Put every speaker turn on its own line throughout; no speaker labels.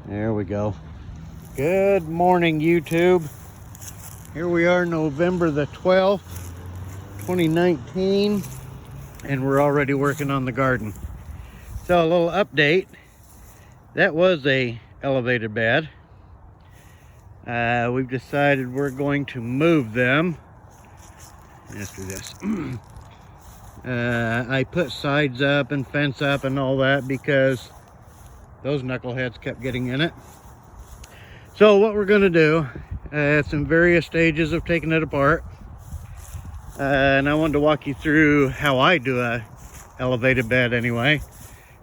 There we go. Good morning, YouTube. Here we are, November the 12th, 2019, and we're already working on the garden. So a little update. That was a elevated bed. We've decided we're going to move them. Let's do this. I put sides up and fence up and all that because those knuckleheads kept getting in it. So what we're going to do, it's in various stages of taking it apart. And I wanted to walk you through how I do a elevated bed anyway.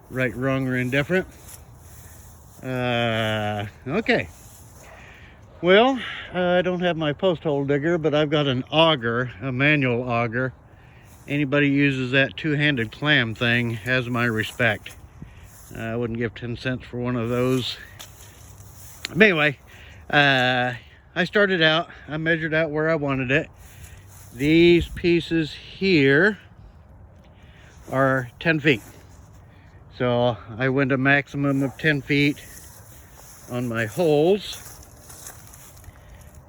Right, wrong, or indifferent. Okay. Well, I don't have my post hole digger, but I've got an auger, a manual auger. Anybody uses that two-handed clam thing has my respect. I wouldn't give 10 cents for one of those. But anyway, I started out, I measured out where I wanted it. These pieces here are 10 feet. So I went a maximum of 10 feet on my holes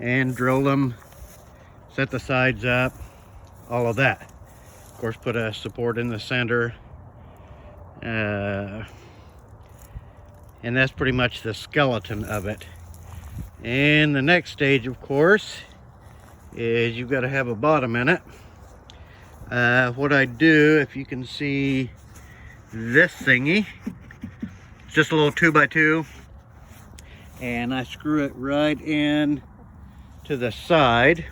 and drilled them, set the sides up, all of that. Of course, put a support in the center. And that's pretty much the skeleton of it. And the next stage, of course, is you've got to have a bottom in it. What I do, if you can see this thingy, it's just a little 2x2, and I screw it right in to the side,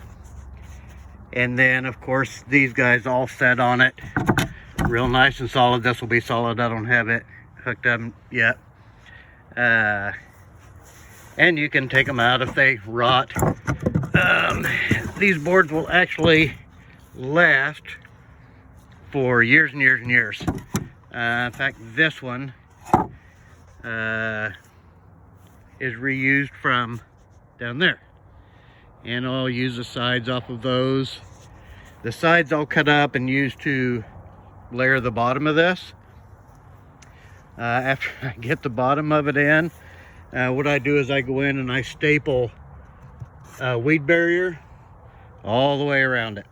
and then of course these guys all set on it real nice and solid. This will be solid. I don't have it hooked up yet. And you can take them out if they rot. These boards will actually last for years and years and years. In fact, this one is reused from down there. And I'll use the sides off of those. The sides I'll cut up and use to layer the bottom of this. After I get the bottom of it in, what I do is I go in and I staple a weed barrier all the way around it.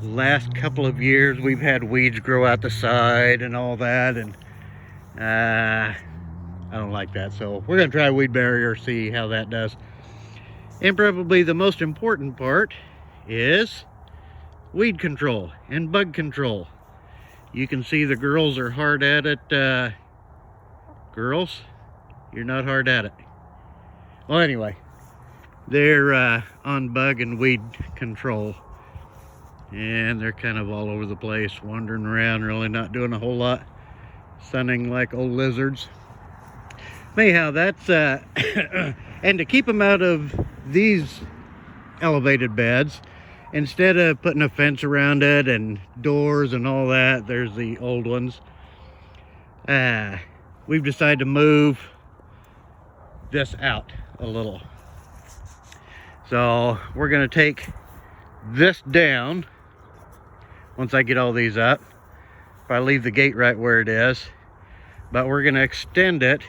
Last couple of years we've had weeds grow out the side and all that, and I don't like that, so we're gonna try a weed barrier, see how that does. And probably the most important part is weed control and bug control. You can see the girls are hard at it. Girls, you're not hard at it. Well, anyway, they're on bug and weed control, and they're kind of all over the place, wandering around, really not doing a whole lot, sunning like old lizards. Anyhow, that's and to keep them out of these elevated beds, instead of putting a fence around it and doors and all that, there's the old ones, we've decided to move this out a little. So we're going to take this down once I get all these up. If I leave the gate right where it is, but we're going to extend it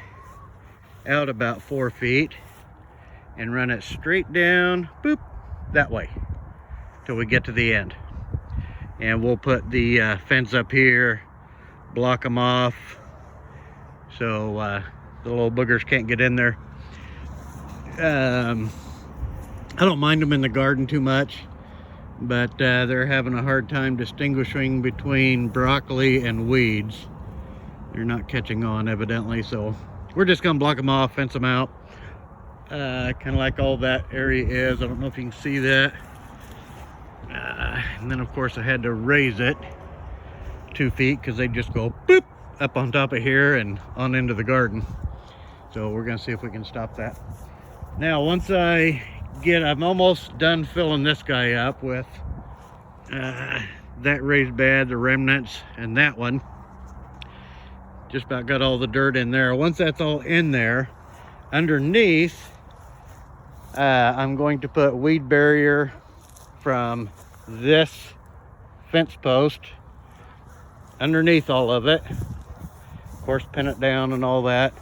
out about 4 feet and run it straight down, boop, that way till we get to the end. And we'll put the fence up here, block them off, so the little boogers can't get in there. I don't mind them in the garden too much, but they're having a hard time distinguishing between broccoli and weeds. They're not catching on, evidently, so we're just gonna block them off, fence them out, kind of like all that area is. I don't know if you can see that. And then of course I had to raise it 2 feet because they just go boop up on top of here and on into the garden. So we're gonna see if we can stop that. Now once I'm almost done filling this guy up with that raised bed, the remnants, and that one. Just about got all the dirt in there. Once that's all in there, underneath I'm going to put weed barrier from this fence post underneath all of it, Of course, pin it down and all that,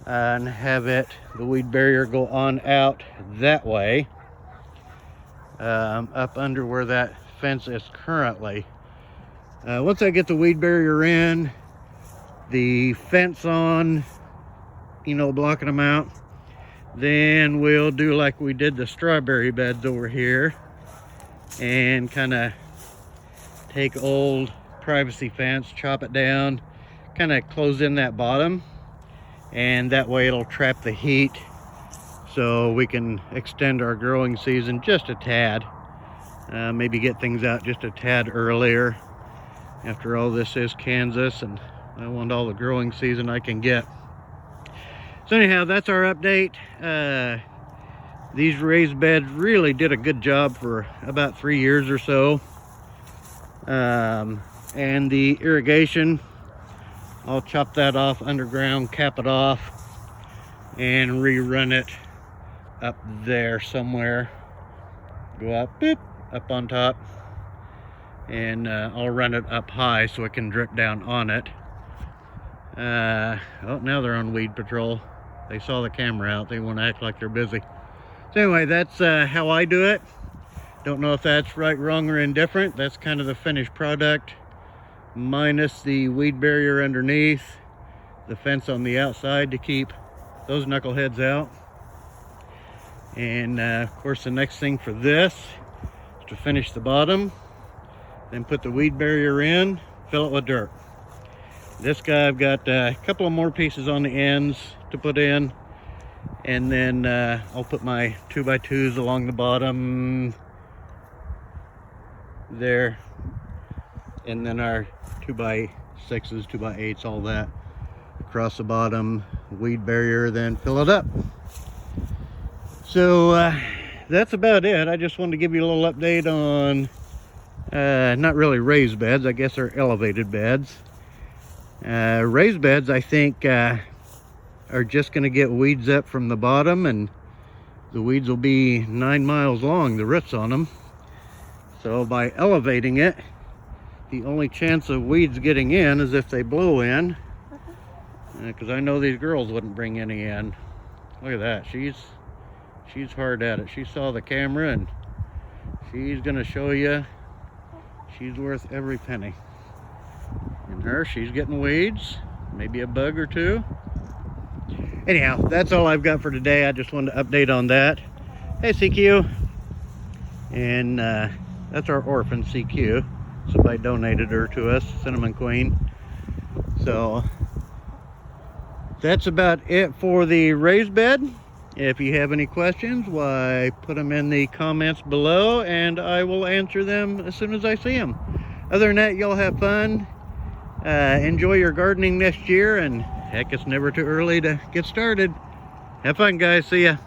and have the weed barrier go on out that way, up under where that fence is currently. Once I get the weed barrier in, the fence on, you know, blocking them out, then we'll do like we did the strawberry beds over here and kind of take old privacy fence, chop it down, kind of close in that bottom, and that way it'll trap the heat so we can extend our growing season just a tad. Maybe get things out just a tad earlier. After all, this is Kansas and I want all the growing season I can get. So anyhow, that's our update. These raised beds really did a good job for about 3 years or so. And the irrigation, I'll chop that off underground, cap it off, and rerun it up there somewhere. Go up, boop, up on top, and I'll run it up high so it can drip down on it. Oh, now they're on weed patrol. They saw the camera out. They want to act like they're busy. So anyway, that's how I do it. Don't know if that's right, wrong, or indifferent. That's kind of the finished product, minus the weed barrier underneath, the fence on the outside to keep those knuckleheads out. And of course, the next thing for this is to finish the bottom, then put the weed barrier in, fill it with dirt. This guy, I've got a couple of more pieces on the ends to put in, and then I'll put my 2x2s along the bottom there, and then our 2x6s, 2x8s, all that across the bottom, weed barrier, then fill it up. So that's about it. I just wanted to give you a little update on not really raised beds, I guess they're elevated beds. Raised beds, I think, are just going to get weeds up from the bottom, and the weeds will be 9 miles long, the roots on them. So by elevating it, the only chance of weeds getting in is if they blow in, because I know these girls wouldn't bring any in. Look at that, she's hard at it. She saw the camera and she's going to show you she's worth every penny. And her, she's getting weeds, maybe a bug or two. Anyhow, that's all I've got for today. I just wanted to update on that. Hey, CQ. And that's our orphan, CQ. Somebody donated her to us, Cinnamon Queen. So that's about it for the raised bed. If you have any questions, why, put them in the comments below and I will answer them as soon as I see them. Other than that, y'all have fun. Enjoy your gardening next year, and heck, it's never too early to get started. Have fun, guys. See ya.